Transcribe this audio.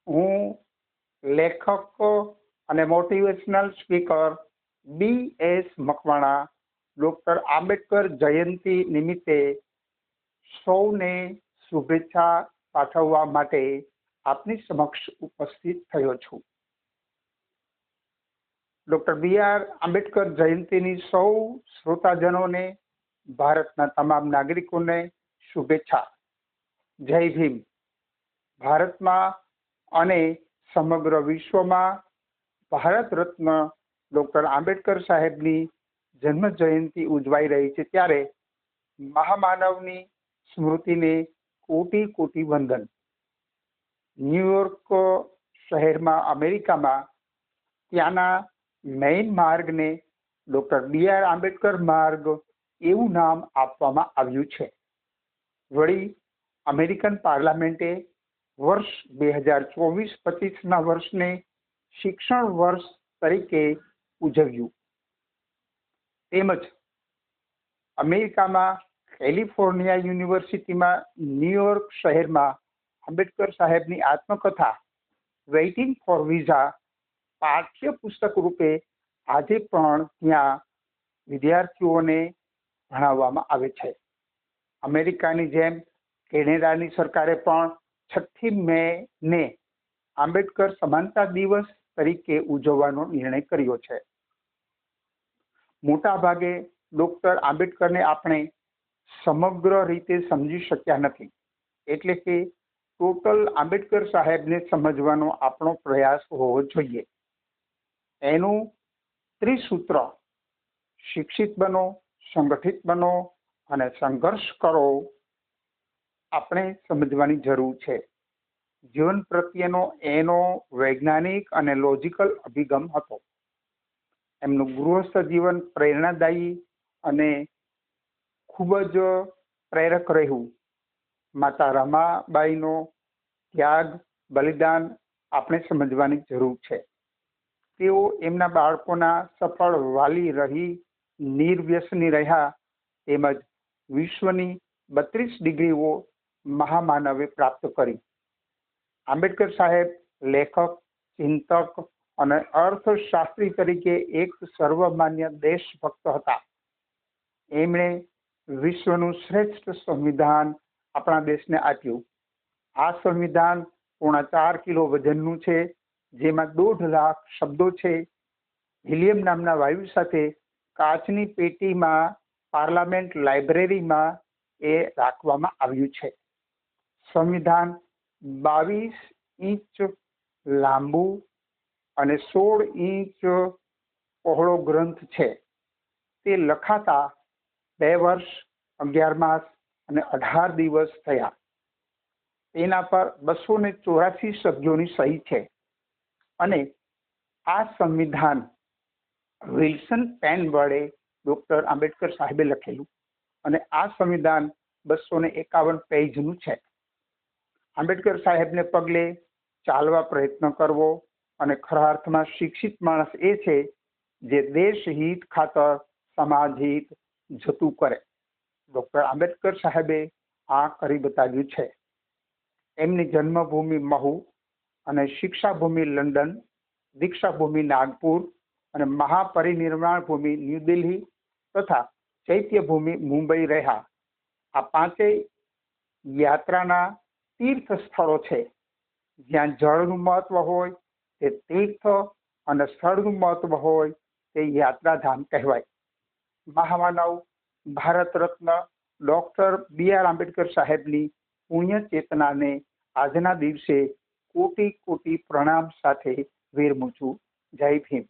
હું લેખક અને motivational speaker BS Makwana doctor Ambedkar Jayanti નિમિત્તે સૌને શુભેચ્છા પાઠવવા માટે આપની સમક્ષ ઉપસ્થિત થયો છું. ડોક્ટર BR આંબેડકર જયંતિની સૌ શ્રોતાજનોને, ભારતના તમામ નાગરિકોને શુભેચ્છા. જય ભીમ. ભારતમાં અને સમગ્ર વિશ્વમાં ભારત રત્ન ડોક્ટર આંબેડકર સાહેબની જન્મ જયંતિ ઉજવાઈ રહી છે, ત્યારે મહામાનવની સ્મૃતિને કોટી કોટી વંદન. ન્યુયોર્ક શહેરમાં અમેરિકામાં ત્યાંના મેઇન માર્ગને ડોક્ટર BR આંબેડકર માર્ગ એવું નામ આપવામાં આવ્યું છે. વળી અમેરિકન પાર્લામેન્ટે વર્ષ 2024-25ના વર્ષને શિક્ષણ વર્ષ તરીકે ઉજવ્યું. તેમજ અમેરિકામાં કેલિફોર્નિયા યુનિવર્સિટીમાં ન્યુયોર્ક શહેરમાં આંબેડકર સાહેબની આત્મકથા વેઇટિંગ ફોર વિઝા પાઠ્યપુસ્તક રૂપે આજે પણ ત્યાં વિદ્યાર્થીઓને ભણાવવામાં આવે છે. અમેરિકાની જેમ કેનેડાની સરકારે પણ 6મી મેને આંબેડકર સમાનતા દિવસ તરીકે ઉજવવાનો નિર્ણય કર્યો છે. મોટા ભાગે ડોક્ટર આંબેડકરને આપણે સમગ્ર રીતે સમજી શક્યા નથી, એટલે કે ટોટલ આંબેડકર સાહેબને સમજવાનો આપણો પ્રયાસ હોવો જોઈએ. એનું ત્રિસૂત્ર શિક્ષિત બનો, સંગઠિત બનો અને સંઘર્ષ કરો આપણે સમજવાની જરૂર છે. જીવન પ્રત્યેનો એનો વૈજ્ઞાનિક અને લોજિકલ અભિગમ હતો. એમનું ગૃહસ્થ જીવન પ્રેરણાદાયી અને ખૂબ જ પ્રેરક રહ્યું. માતા રમાબાઈનો ત્યાગ, બલિદાન આપણે સમજવાની જરૂર છે. તેઓ એમના બાળકોના સફળ વાલી રહી, નિર્વ્યસની રહ્યા, તેમજ વિશ્વની 32 ડિગ્રીઓ મહામાનવે પ્રાપ્ત કરી. આંબેડકર સાહેબ લેખક, ચિંતક અને અર્થશાસ્ત્રી તરીકે એક સર્વમાન્ય દેશભક્ત હતા. એમણે વિશ્વનું શ્રેષ્ઠ સંવિધાન આપણા દેશને આપ્યું. આ સંવિધાન 4.5 કિલો વજનનું છે, જેમાં 1.5 લાખ શબ્દો છે. હિલિયમ નામના વાયુ સાથે કાચની પેટીમાં પાર્લામેન્ટ લાઇબ્રેરીમાં એ રાખવામાં આવ્યું છે. સંવિધાન 22 ઇંચ લાંબુ અને 16 ઇંચ પહોળો ગ્રંથ છે. તે લખાતા 2 વર્ષ 11 માસ અને 18 દિવસ થયા. તેના પર 284 સભ્યોની સહી છે અને આ સંવિધાન વિલ્સન પેન વડે ડોક્ટર આંબેડકર સાહેબે લખેલું અને આ સંવિધાન 251 પેજનું છે. આંબેડકર સાહેબને પગલે ચાલવા પ્રયત્ન કરવો અને ખરા અર્થમાં શિક્ષિત માણસ એ છે જે દેશ હિત ખાતર સમાજ હિત જતું કરે. ડોક્ટર આંબેડકર સાહેબે આ કરી બતાવ્યું છે. એમની જન્મભૂમિ મહુ અને શિક્ષાભૂમિ લંડન, દીક્ષાભૂમિ નાગપુર અને મહાપરિનિર્વાણ ભૂમિ ન્યૂ દિલ્હી તથા ચૈત્યભૂમિ મુંબઈ રહ્યા. આ 5 યાત્રાના તીર્થ સ્થળો છે. જ્યાં જળનું મહત્વ હોય તે તીર્થ અને સ્થળનું મહત્વ હોય તે યાત્રાધામ કહેવાય. મહામાનવ ભારત રત્ન ડોક્ટર BR આંબેડકર સાહેબની પુણ્ય ચેતનાને આજના દિવસે કોટી કોટી પ્રણામ સાથે વિરમું છું. જય ભીમ.